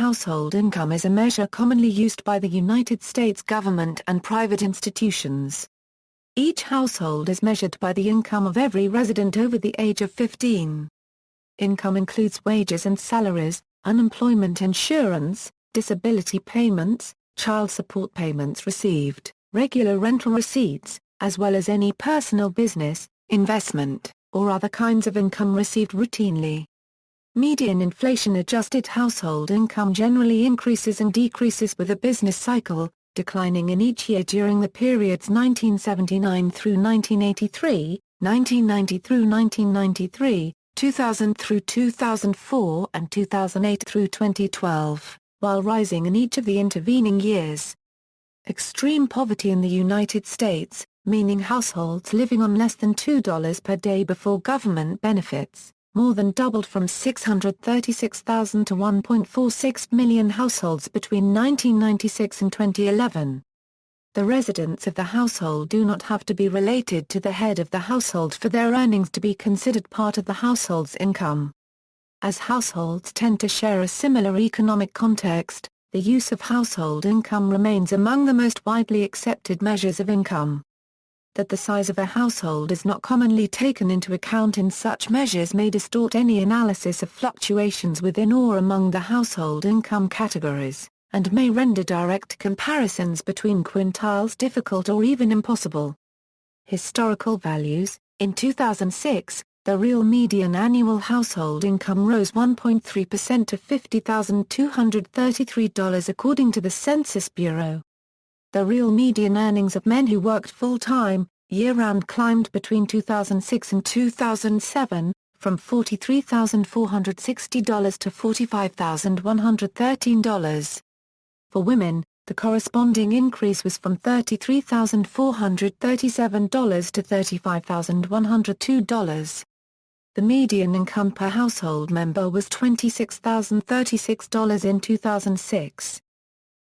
Household income is a measure commonly used by the United States government and private institutions. Each household is measured by the income of every resident over the age of 15. Income includes wages and salaries, unemployment insurance, disability payments, child support payments received, regular rental receipts, as well as any personal business, investment, or other kinds of income received routinely. Median inflation-adjusted household income generally increases and decreases with a business cycle, declining in each year during the periods 1979 through 1983, 1990 through 1993, 2000 through 2004 and 2008 through 2012, while rising in each of the intervening years. Extreme poverty in the United States, meaning households living on less than $2 per day before government benefits, more than doubled from 636,000 to 1.46 million households between 1996 and 2011. The residents of the household do not have to be related to the head of the household for their earnings to be considered part of the household's income. As households tend to share a similar economic context, the use of household income remains among the most widely accepted measures of income. That the size of a household is not commonly taken into account in such measures may distort any analysis of fluctuations within or among the household income categories, and may render direct comparisons between quintiles difficult or even impossible. Historical values: in 2006, the real median annual household income rose 1.3% to $50,233 according to the Census Bureau. The real median earnings of men who worked full-time, year-round climbed between 2006 and 2007, from $43,460 to $45,113. For women, the corresponding increase was from $33,437 to $35,102. The median income per household member was $26,036 in 2006.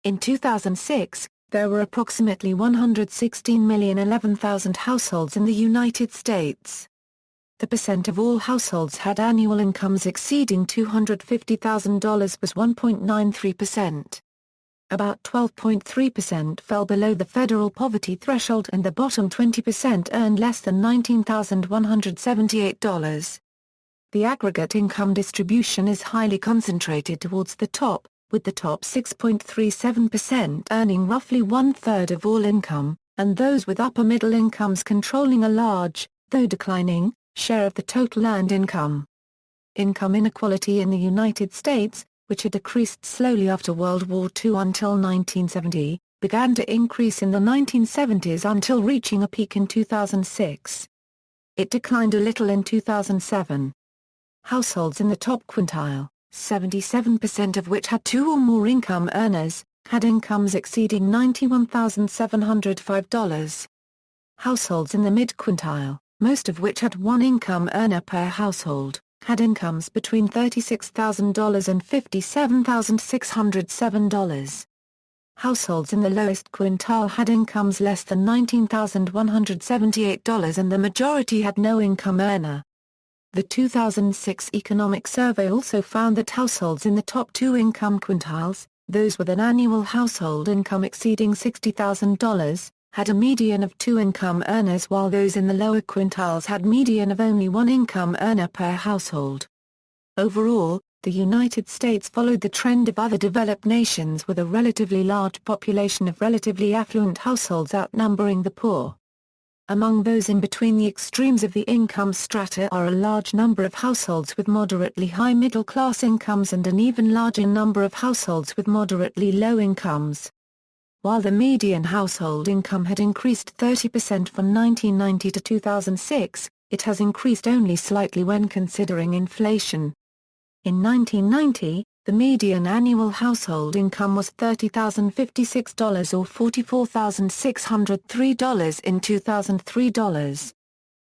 In 2006, there were approximately 116,011,000 households in the United States. The percent of all households had annual incomes exceeding $250,000 was 1.93%. About 12.3% fell below the federal poverty threshold and the bottom 20% earned less than $19,178. The aggregate income distribution is highly concentrated towards the top, with the top 6.37% earning roughly one-third of all income, and those with upper-middle incomes controlling a large, though declining, share of the total earned income. Income inequality in the United States, which had decreased slowly after World War II until 1970, began to increase in the 1970s until reaching a peak in 2006. It declined a little in 2007. Households in the top quintile, 77% of which had two or more income earners, had incomes exceeding $91,705. Households in the mid-quintile, most of which had one income earner per household, had incomes between $36,000 and $57,607. Households in the lowest quintile had incomes less than $19,178 and the majority had no income earner. The 2006 economic survey also found that households in the top two income quintiles, those with an annual household income exceeding $60,000, had a median of two income earners while those in the lower quintiles had median of only one income earner per household. Overall, the United States followed the trend of other developed nations with a relatively large population of relatively affluent households outnumbering the poor. Among those in between the extremes of the income strata are a large number of households with moderately high middle-class incomes and an even larger number of households with moderately low incomes. While the median household income had increased 30% from 1990 to 2006, it has increased only slightly when considering inflation. In 1990, the median annual household income was $30,056 or $44,603 in 2003 dollars.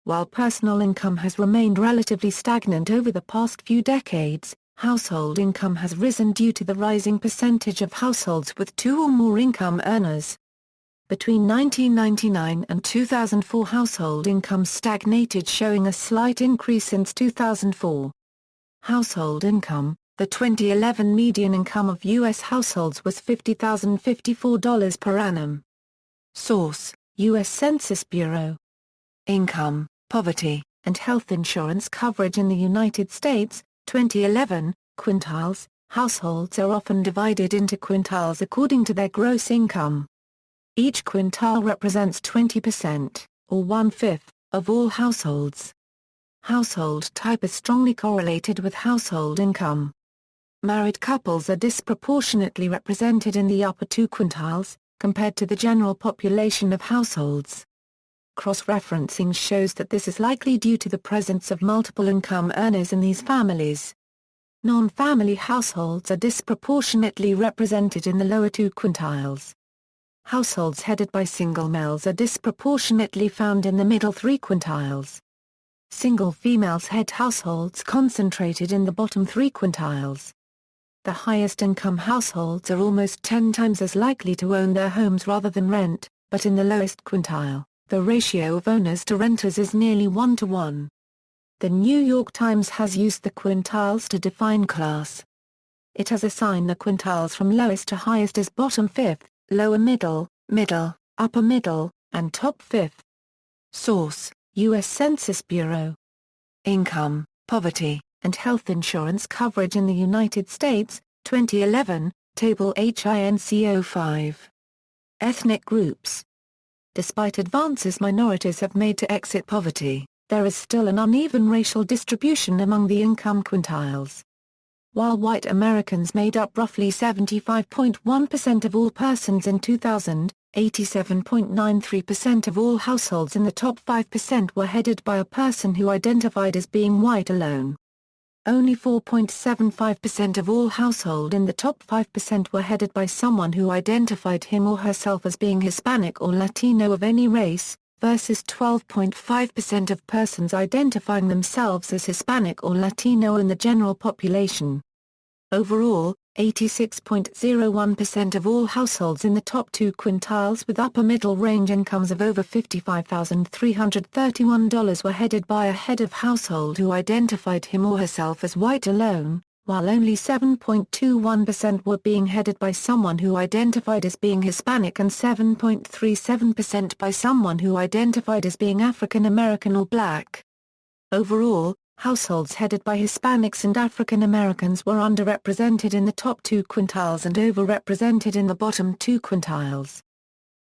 While personal income has remained relatively stagnant over the past few decades, household income has risen due to the rising percentage of households with two or more income earners. Between 1999 and 2004 household income stagnated, showing a slight increase since 2004. Household income, The 2011 median income of U.S. households was $50,054 per annum. Source: U.S. Census Bureau. Income, Poverty, and Health Insurance Coverage in the United States, 2011, Quintiles. Households are often divided into quintiles according to their gross income. Each quintile represents 20%, or 1/5, of all households. Household type is strongly correlated with household income. Married couples are disproportionately represented in the upper two quintiles, compared to the general population of households. Cross-referencing shows that this is likely due to the presence of multiple income earners in these families. Non-family households are disproportionately represented in the lower two quintiles. Households headed by single males are disproportionately found in the middle three quintiles. Single females head households concentrated in the bottom three quintiles. The highest income households are almost 10 times as likely to own their homes rather than rent, but in the lowest quintile, the ratio of owners to renters is nearly 1-to-1. The New York Times has used the quintiles to define class. It has assigned the quintiles from lowest to highest as bottom fifth, lower middle, middle, upper middle, and top fifth. Source: U.S. Census Bureau. Income, Poverty, and Health Insurance Coverage in the United States, 2011, Table HINC05. Ethnic Groups. Despite advances minorities have made to exit poverty, there is still an uneven racial distribution among the income quintiles. While white Americans made up roughly 75.1% of all persons in 2000, 87.93% of all households in the top 5% were headed by a person who identified as being white alone. Only 4.75% of all households in the top 5% were headed by someone who identified him or herself as being Hispanic or Latino of any race, versus 12.5% of persons identifying themselves as Hispanic or Latino in the general population. Overall, 86.01% of all households in the top two quintiles with upper-middle range incomes of over $55,331 were headed by a head of household who identified him or herself as white alone, while only 7.21% were being headed by someone who identified as being Hispanic and 7.37% by someone who identified as being African American or Black. Overall, households headed by Hispanics and African Americans were underrepresented in the top two quintiles and overrepresented in the bottom two quintiles.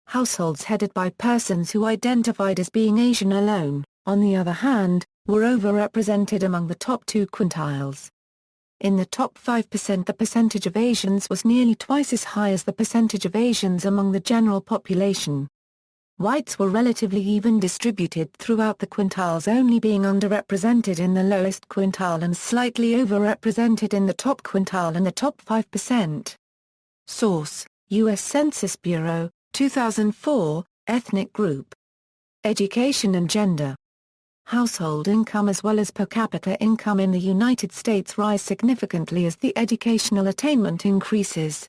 Households headed by persons who identified as being Asian alone, on the other hand, were overrepresented among the top two quintiles. In the top 5% the percentage of Asians was nearly twice as high as the percentage of Asians among the general population. Whites were relatively even distributed throughout the quintiles, only being underrepresented in the lowest quintile and slightly overrepresented in the top quintile and the top 5%. Source: U.S. Census Bureau, 2004, Ethnic Group. Education and Gender. Household income as well as per capita income in the United States rise significantly as the educational attainment increases.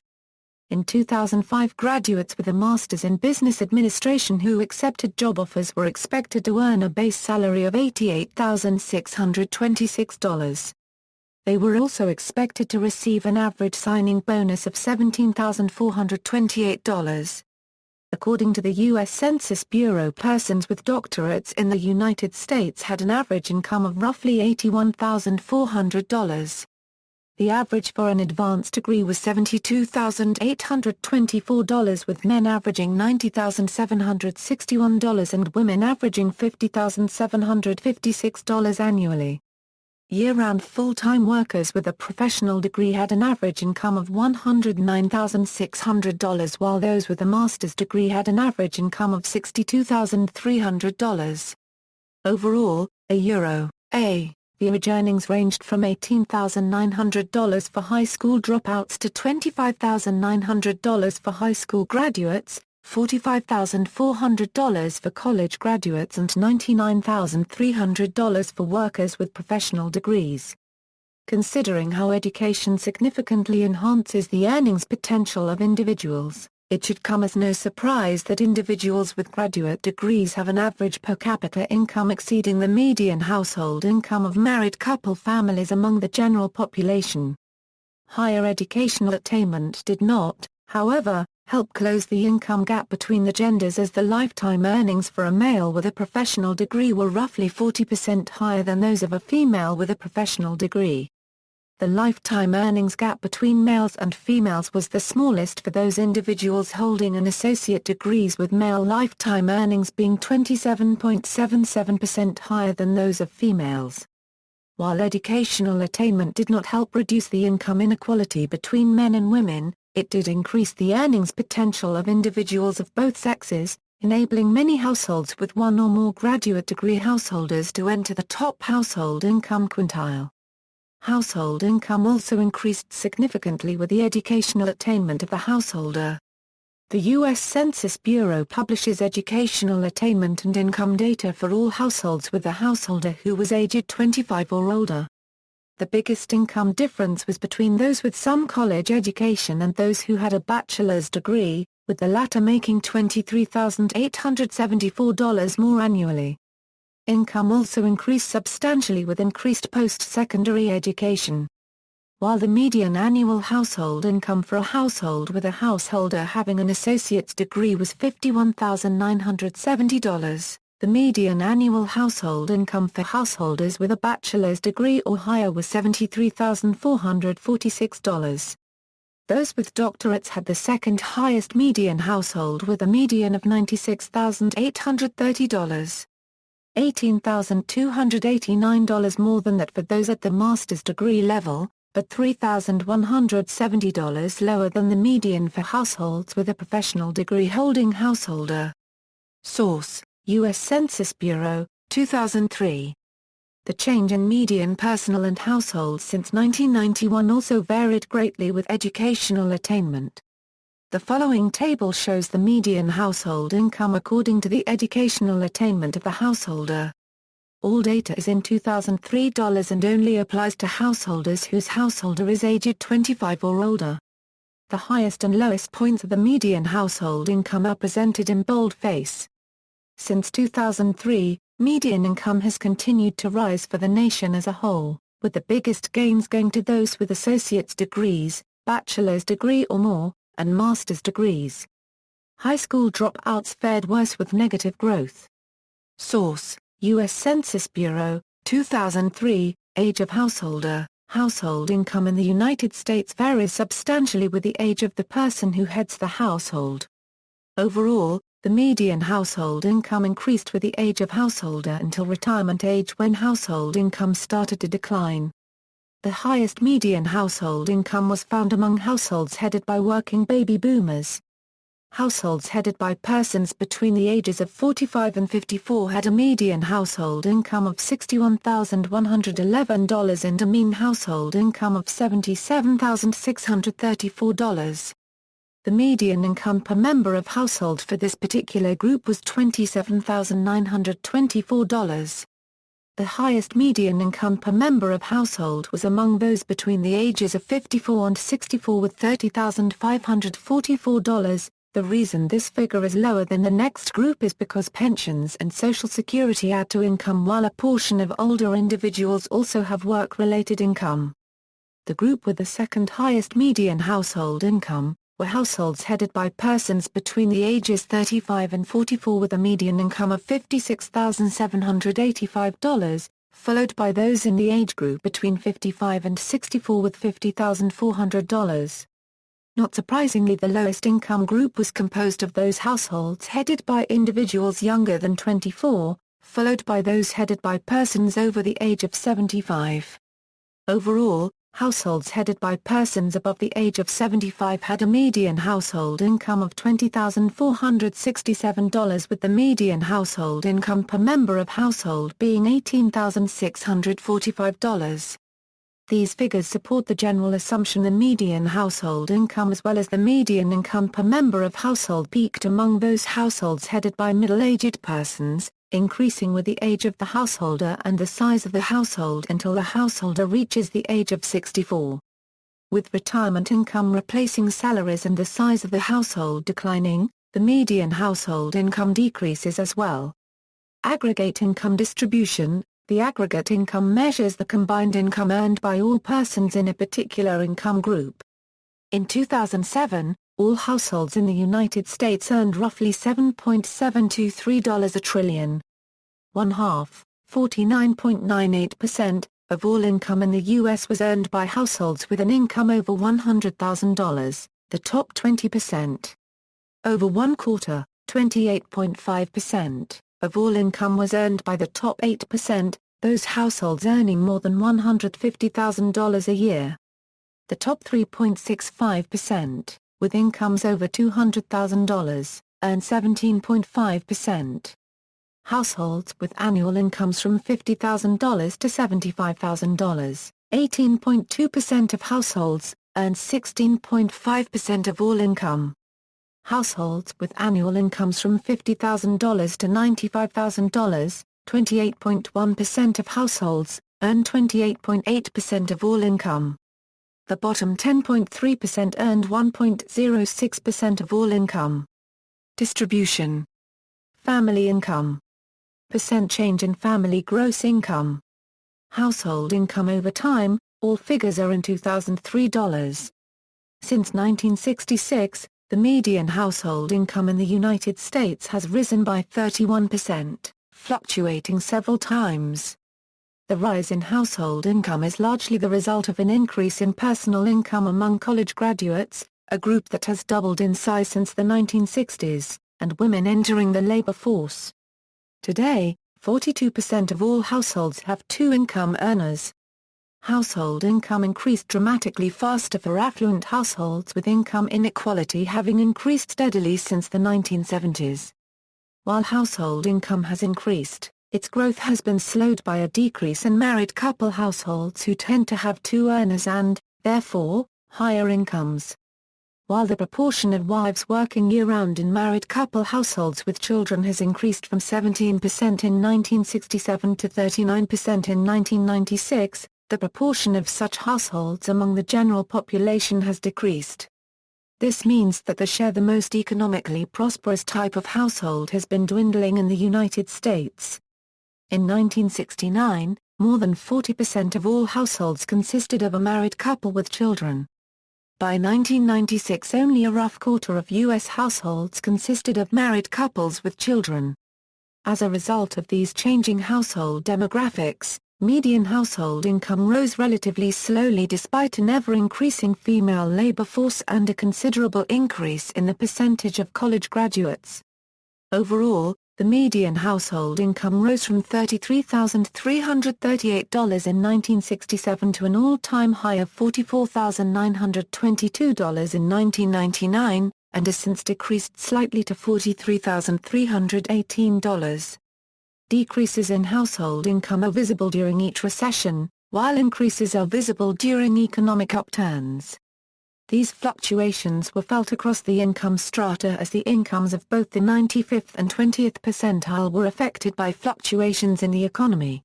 In 2005, graduates with a master's in business administration who accepted job offers were expected to earn a base salary of $88,626. They were also expected to receive an average signing bonus of $17,428. According to the U.S. Census Bureau, persons with doctorates in the United States had an average income of roughly $81,400. The average for an advanced degree was $72,824, with men averaging $90,761 and women averaging $50,756 annually. Year-round full-time workers with a professional degree had an average income of $109,600, while those with a master's degree had an average income of $62,300. Overall, the average earnings ranged from $18,900 for high school dropouts to $25,900 for high school graduates, $45,400 for college graduates and $99,300 for workers with professional degrees. Considering how education significantly enhances the earnings potential of individuals, it should come as no surprise that individuals with graduate degrees have an average per capita income exceeding the median household income of married couple families among the general population. Higher educational attainment did not, however, help close the income gap between the genders, as the lifetime earnings for a male with a professional degree were roughly 40% higher than those of a female with a professional degree. The lifetime earnings gap between males and females was the smallest for those individuals holding an associate degrees, with male lifetime earnings being 27.77% higher than those of females. While educational attainment did not help reduce the income inequality between men and women, it did increase the earnings potential of individuals of both sexes, enabling many households with one or more graduate degree householders to enter the top household income quintile. Household income also increased significantly with the educational attainment of the householder. The U.S. Census Bureau publishes educational attainment and income data for all households with a householder who was aged 25 or older. The biggest income difference was between those with some college education and those who had a bachelor's degree, with the latter making $23,874 more annually. Income also increased substantially with increased post-secondary education. While the median annual household income for a household with a householder having an associate's degree was $51,970, the median annual household income for householders with a bachelor's degree or higher was $73,446. Those with doctorates had the second highest median household, with a median of $96,830. $18,289 more than that for those at the master's degree level, but $3,170 lower than the median for households with a professional degree holding householder. Source: U.S. Census Bureau, 2003. The change in median personal and households since 1991 also varied greatly with educational attainment. The following table shows the median household income according to the educational attainment of the householder. All data is in 2003 dollars and only applies to householders whose householder is aged 25 or older. The highest and lowest points of the median household income are presented in boldface. Since 2003, median income has continued to rise for the nation as a whole, with the biggest gains going to those with associate's degrees, bachelor's degree or more, and master's degrees. High school dropouts fared worse with negative growth. Source: U.S. Census Bureau, 2003. Age of householder. Household income in the United States varies substantially with the age of the person who heads the household. Overall, the median household income increased with the age of householder until retirement age, when household income started to decline. The highest median household income was found among households headed by working baby boomers. Households headed by persons between the ages of 45 and 54 had a median household income of $61,111 and a mean household income of $77,634. The median income per member of household for this particular group was $27,924. The highest median income per member of household was among those between the ages of 54 and 64 with $30,544. The reason this figure is lower than the next group is because pensions and Social Security add to income, while a portion of older individuals also have work-related income. The group with the second highest median household income were households headed by persons between the ages 35 and 44 with a median income of $56,785, followed by those in the age group between 55 and 64 with $50,400. Not surprisingly, the lowest income group was composed of those households headed by individuals younger than 24, followed by those headed by persons over the age of 75. Overall, households headed by persons above the age of 75 had a median household income of $20,467, with the median household income per member of household being $18,645. These figures support the general assumption the median household income as well as the median income per member of household peaked among those households headed by middle-aged persons, increasing with the age of the householder and the size of the household until the householder reaches the age of 64. With retirement income replacing salaries and the size of the household declining, the median household income decreases as well. Aggregate income distribution. The aggregate income measures the combined income earned by all persons in a particular income group. In 2007, all households in the United States earned roughly $7.723 a trillion. 49.98%, of all income in the U.S. was earned by households with an income over $100,000, the top 20%. Over one quarter, 28.5%, of all income was earned by the top 8%, those households earning more than $150,000 a year. The top 3.65%, with incomes over $200,000, earned 17.5%. Households with annual incomes from $50,000 to $75,000, 18.2% of households, earned 16.5% of all income. Households with annual incomes from $50,000 to $95,000, 28.1% of households, earned 28.8% of all income. The bottom 10.3% earned 1.06% of all income. Distribution. Family income. Percent change in family gross income. Household income over time, all figures are in 2003 dollars. Since 1966, the median household income in the United States has risen by 31%, fluctuating several times. The rise in household income is largely the result of an increase in personal income among college graduates, a group that has doubled in size since the 1960s, and women entering the labor force. Today, 42% of all households have two income earners. Household income increased dramatically faster for affluent households, with income inequality having increased steadily since the 1970s. While household income has increased, its growth has been slowed by a decrease in married couple households who tend to have two earners and, therefore, higher incomes. While the proportion of wives working year-round in married couple households with children has increased from 17% in 1967 to 39% in 1996, the proportion of such households among the general population has decreased. This means that the share, the most economically prosperous type of household, has been dwindling in the United States. In 1969, more than 40% of all households consisted of a married couple with children. By 1996, only a rough quarter of U.S. households consisted of married couples with children. As a result of these changing household demographics, median household income rose relatively slowly despite an ever-increasing female labor force and a considerable increase in the percentage of college graduates. Overall, the median household income rose from $33,338 in 1967 to an all-time high of $44,922 in 1999, and has since decreased slightly to $43,318. Decreases in household income are visible during each recession, while increases are visible during economic upturns. These fluctuations were felt across the income strata as the incomes of both the 95th and 20th percentile were affected by fluctuations in the economy.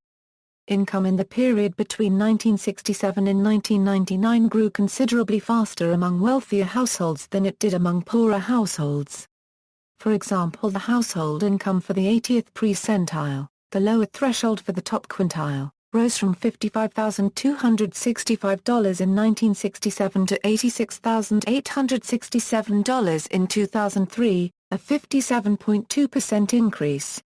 Income in the period between 1967 and 1999 grew considerably faster among wealthier households than it did among poorer households. For example, the household income for the 80th percentile, the lower threshold for the top quintile, rose from $55,265 in 1967 to $86,867 in 2003, a 57.2% increase.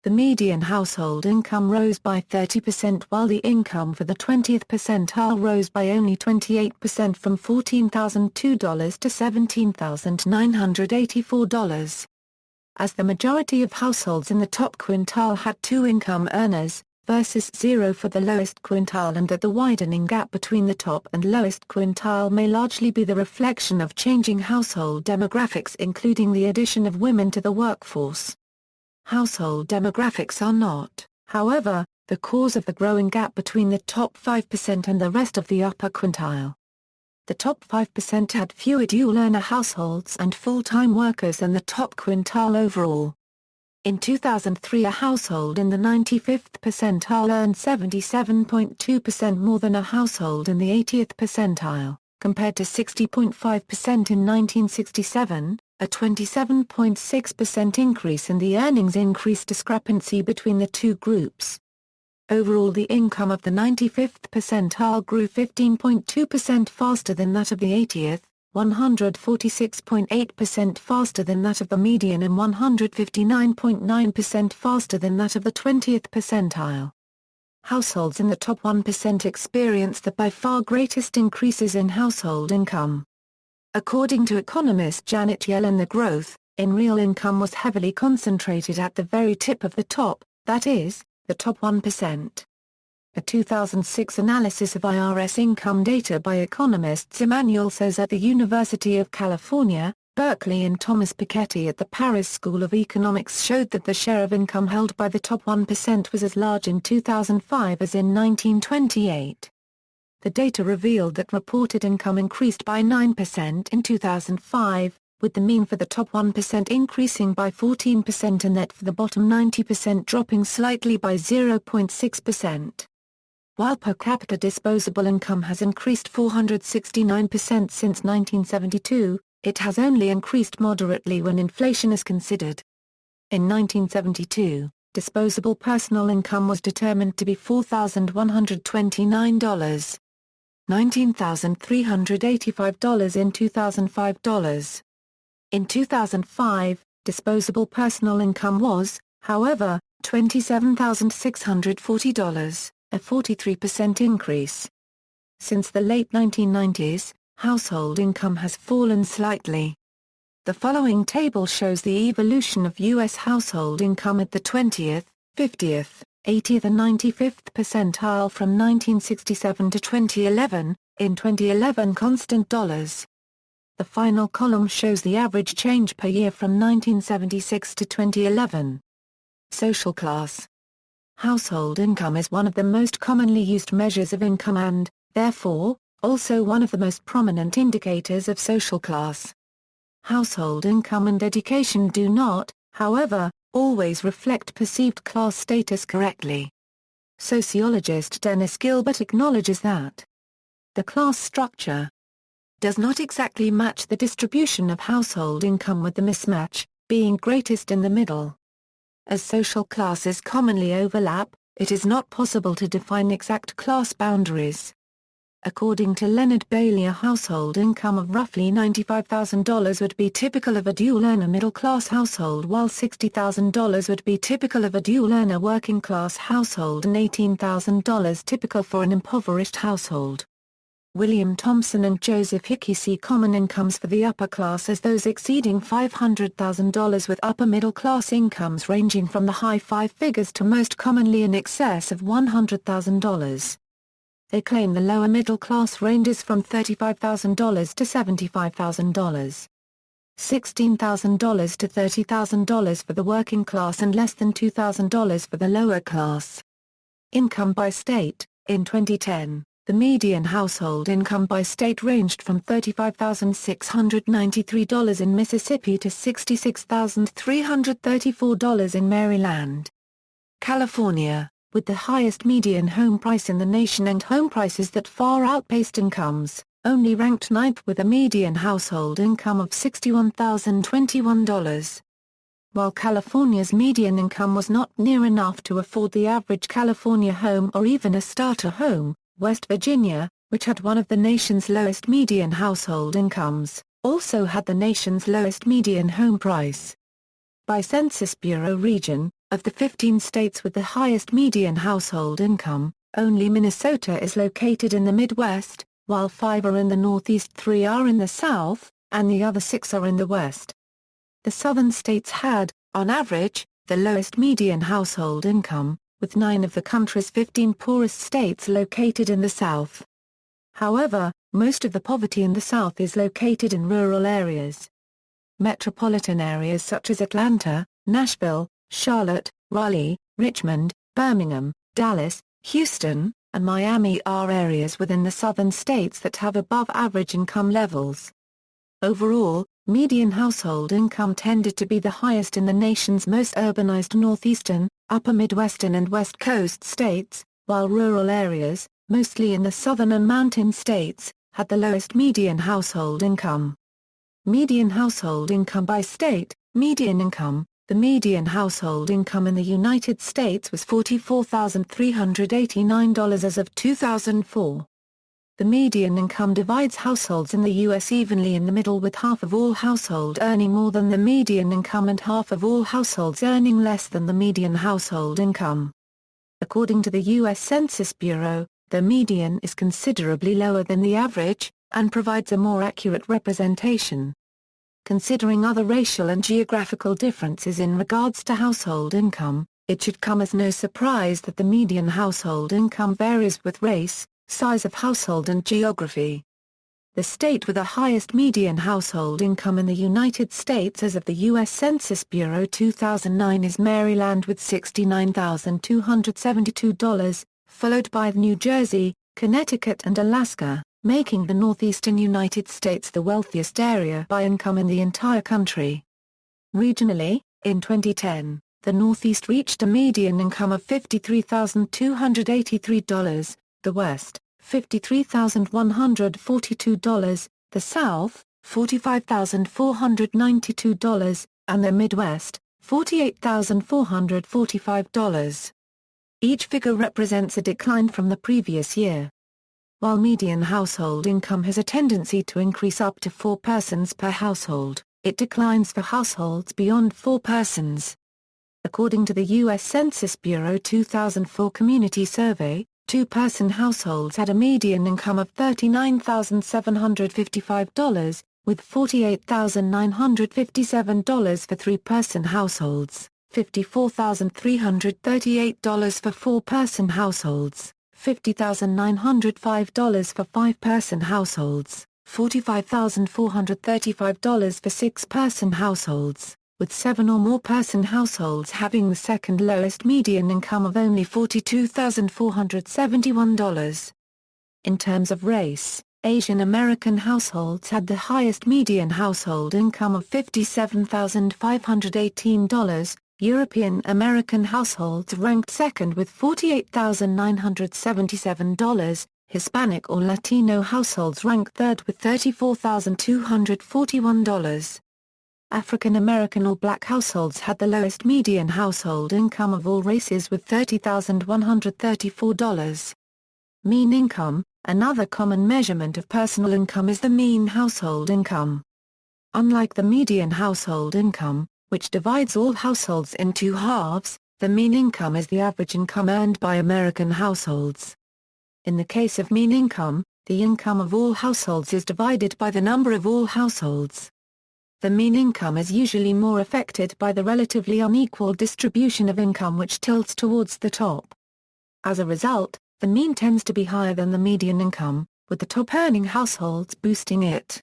The median household income rose by 30% while the income for the 20th percentile rose by only 28% from $14,002 to $17,984. As the majority of households in the top quintile had two income earners, versus zero for the lowest quintile, and that the widening gap between the top and lowest quintile may largely be the reflection of changing household demographics, including the addition of women to the workforce. Household demographics are not, however, the cause of the growing gap between the top 5% and the rest of the upper quintile. The top 5% had fewer dual-earner households and full-time workers than the top quintile overall. In 2003, a household in the 95th percentile earned 77.2% more than a household in the 80th percentile, compared to 60.5% in 1967, a 27.6% increase in the earnings increase discrepancy between the two groups. Overall, the income of the 95th percentile grew 15.2% faster than that of the 80th, 146.8% faster than that of the median, and 159.9% faster than that of the 20th percentile. Households in the top 1% experienced the by far greatest increases in household income. According to economist Janet Yellen, the growth in real income was heavily concentrated at the very tip of the top, that is, the top 1%. A 2006 analysis of IRS income data by economists Emanuel Saez at the University of California, Berkeley, and Thomas Piketty at the Paris School of Economics showed that the share of income held by the top 1% was as large in 2005 as in 1928. The data revealed that reported income increased by 9% in 2005, with the mean for the top 1% increasing by 14% and that for the bottom 90% dropping slightly by 0.6%. While per capita disposable income has increased 469% since 1972, it has only increased moderately when inflation is considered. In 1972, disposable personal income was determined to be $4,129, $19,385 in 2005 dollars. In 2005, disposable personal income was, however, $27,640, a 43% increase. Since the late 1990s, household income has fallen slightly. The following table shows the evolution of U.S. household income at the 20th, 50th, 80th and 95th percentile from 1967 to 2011, in 2011 constant dollars. The final column shows the average change per year from 1976 to 2011. Social class. Household income is one of the most commonly used measures of income and, therefore, also one of the most prominent indicators of social class. Household income and education do not, however, always reflect perceived class status correctly. Sociologist Dennis Gilbert acknowledges that the class structure does not exactly match the distribution of household income, with the mismatch being greatest in the middle. As social classes commonly overlap, it is not possible to define exact class boundaries. According to Leonard Bailey, a household income of roughly $95,000 would be typical of a dual-earner middle-class household, while $60,000 would be typical of a dual-earner working-class household and $18,000 typical for an impoverished household. William Thompson and Joseph Hickey see common incomes for the upper class as those exceeding $500,000, with upper middle-class incomes ranging from the high five figures to most commonly in excess of $100,000. They claim the lower middle class ranges from $35,000 to $75,000. $16,000 to $30,000 for the working class and less than $2,000 for the lower class. Income by state. In 2010, the median household income by state ranged from $35,693 in Mississippi to $66,334 in Maryland. California, with the highest median home price in the nation and home prices that far outpaced incomes, only ranked ninth with a median household income of $61,021. While California's median income was not near enough to afford the average California home or even a starter home, West Virginia, which had one of the nation's lowest median household incomes, also had the nation's lowest median home price. By Census Bureau region, of the 15 states with the highest median household income, only Minnesota is located in the Midwest, while 5 are in the Northeast, 3 are in the South, and the other 6 are in the West. The southern states had, on average, the lowest median household income, with 9 of the country's 15 poorest states located in the South. However, most of the poverty in the South is located in rural areas. Metropolitan areas such as Atlanta, Nashville, Charlotte, Raleigh, Richmond, Birmingham, Dallas, Houston, and Miami are areas within the southern states that have above-average income levels. Overall, median household income tended to be the highest in the nation's most urbanized northeastern, upper Midwestern and West Coast states, while rural areas, mostly in the southern and mountain states, had the lowest median household income. Median household income by state. Median income, The median household income in the United States was $44,389 as of 2004. The median income divides households in the U.S. evenly in the middle, with half of all households earning more than the median income and half of all households earning less than the median household income. According to the U.S. Census Bureau, the median is considerably lower than the average, and provides a more accurate representation. Considering other racial and geographical differences in regards to household income, it should come as no surprise that the median household income varies with race, size of household and geography. The state with the highest median household income in the United States as of the U.S. Census Bureau 2009 is Maryland with $69,272, followed by New Jersey, Connecticut and Alaska, making the northeastern United States the wealthiest area by income in the entire country. Regionally, in 2010, the Northeast reached a median income of $53,283, the West, $53,142, the South, $45,492, and the Midwest, $48,445. Each figure represents a decline from the previous year. While median household income has a tendency to increase up to 4 persons per household, it declines for households beyond 4 persons. According to the U.S. Census Bureau 2004 Community Survey, 2-person households had a median income of $39,755, with $48,957 for 3-person households, $54,338 for 4-person households, $50,905 for 5-person households, $45,435 for 6-person households, with 7 or more person households having the second lowest median income of only $42,471. In terms of race, Asian American households had the highest median household income of $57,518, European American households ranked second with $48,977, Hispanic or Latino households ranked third with $34,241. African American or Black households had the lowest median household income of all races with $30,134. Mean income, another common measurement of personal income, is the mean household income. Unlike the median household income, which divides all households in 2 halves, the mean income is the average income earned by American households. In the case of mean income, the income of all households is divided by the number of all households. The mean income is usually more affected by the relatively unequal distribution of income, which tilts towards the top. As a result, the mean tends to be higher than the median income, with the top-earning households boosting it.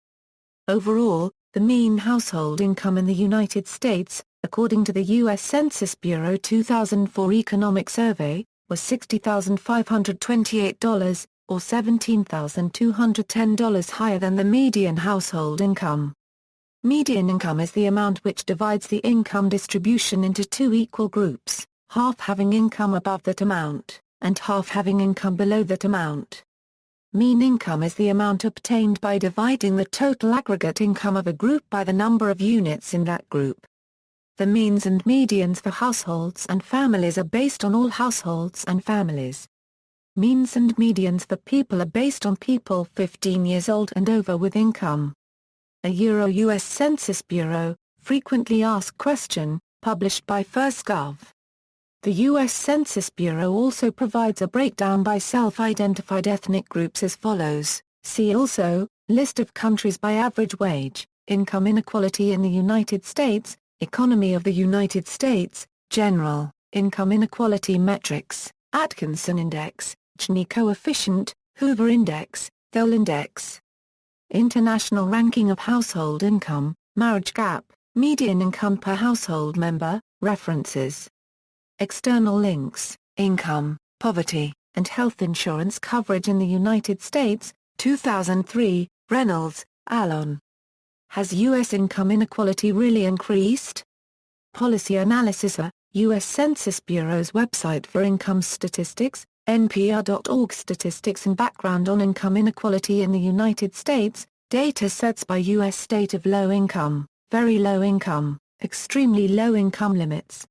Overall, the mean household income in the United States, according to the U.S. Census Bureau 2004 Economic Survey, was $60,528, or $17,210 higher than the median household income. Median income is the amount which divides the income distribution into 2 equal groups, half having income above that amount, and half having income below that amount. Mean income is the amount obtained by dividing the total aggregate income of a group by the number of units in that group. The means and medians for households and families are based on all households and families. Means and medians for people are based on people 15 years old and over with income. A U.S. Census Bureau, frequently asked question, published by FirstGov. The U.S. Census Bureau also provides a breakdown by self-identified ethnic groups as follows. See also, List of countries by average wage, income inequality in the United States, Economy of the United States, General, Income Inequality Metrics, Atkinson Index, Gini Coefficient, Hoover Index, Thole Index. International Ranking of Household Income, Marriage Gap, Median Income per Household Member, References. External links, Income, Poverty, and Health Insurance Coverage in the United States, 2003, Reynolds, Alon. Has U.S. income inequality really increased? Policy Analysis. U.S. Census Bureau's website for income statistics, npr.org. Statistics and background on income inequality in the United States, data sets by U.S. state of low income, very low income, Extremely low income limits.